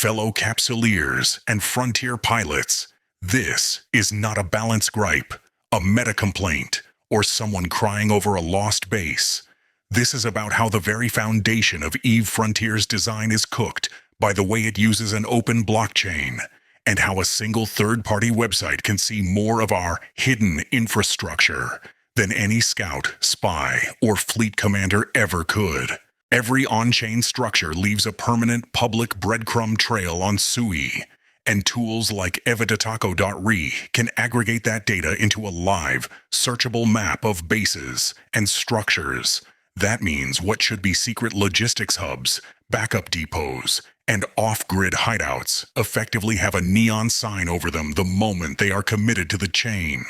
fellow capsuleers and frontier pilots, this is not a balance gripe, a meta complaint, or someone crying over a lost base. This is about how the very foundation of EVE Frontier's design is cooked by the way it uses an open blockchain, and how a single third-party website can see more of our hidden infrastructure than any scout, spy, or fleet commander ever could. Every on-chain structure leaves a permanent public breadcrumb trail on SUI, and tools like evidataco.re can aggregate that data into a live, searchable map of bases and structures. That means what should be secret logistics hubs, backup depots, and off-grid hideouts effectively have a neon sign over them the moment they are committed to the chain.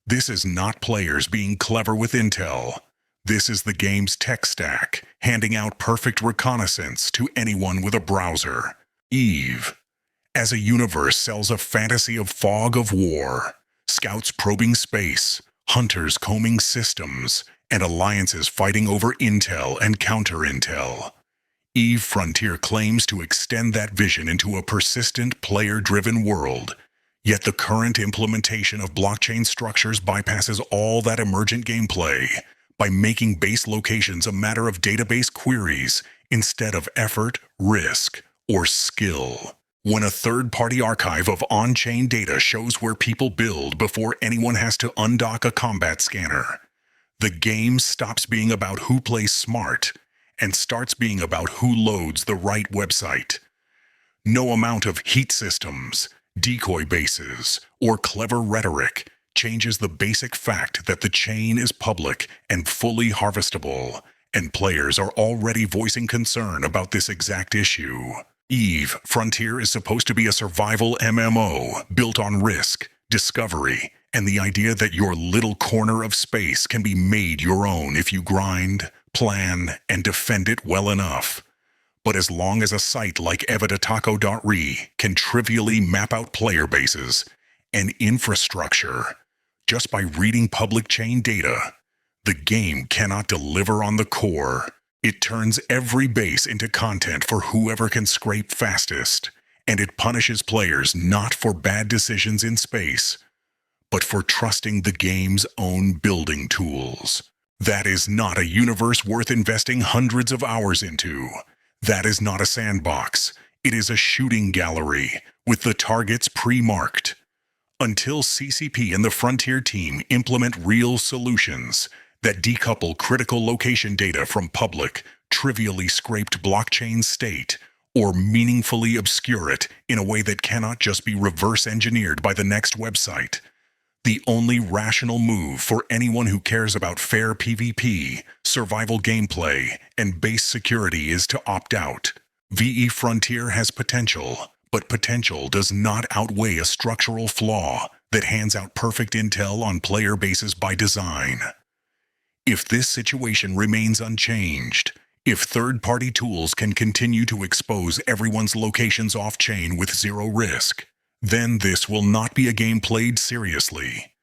This is not players being clever with intel. This is the game's tech stack, handing out perfect reconnaissance to anyone with a browser. EVE, as a universe, sells a fantasy of fog of war, scouts probing space, hunters combing systems, and alliances fighting over intel and counter-intel. EVE Frontier claims to extend that vision into a persistent, player-driven world, yet the current implementation of blockchain structures bypasses all that emergent gameplay by making base locations a matter of database queries instead of effort, risk, or skill. When a third-party archive of on-chain data shows where people build before anyone has to undock a combat scanner, the game stops being about who plays smart and starts being about who loads the right website. No amount of heat systems, decoy bases, or clever rhetoric changes the basic fact that the chain is public and fully harvestable, and players are already voicing concern about this exact issue. EVE Frontier is supposed to be a survival MMO built on risk, discovery, and the idea that your little corner of space can be made your own if you grind, plan, and defend it well enough. But as long as a site like evidataco.re can trivially map out player bases and infrastructure just by reading public chain data, the game cannot deliver on the core. It turns every base into content for whoever can scrape fastest, and it punishes players not for bad decisions in space, but for trusting the game's own building tools. That is not a universe worth investing hundreds of hours into. That is not a sandbox. It is a shooting gallery with the targets pre-marked. Until CCP and the Frontier team implement real solutions that decouple critical location data from public, trivially scraped blockchain state, or meaningfully obscure it in a way that cannot just be reverse engineered by the next website, the only rational move for anyone who cares about fair PvP, survival gameplay, and base security is to opt out. VE Frontier has potential, but potential does not outweigh a structural flaw that hands out perfect intel on player bases by design. If this situation remains unchanged, if third-party tools can continue to expose everyone's locations off-chain with zero risk, then this will not be a game played seriously.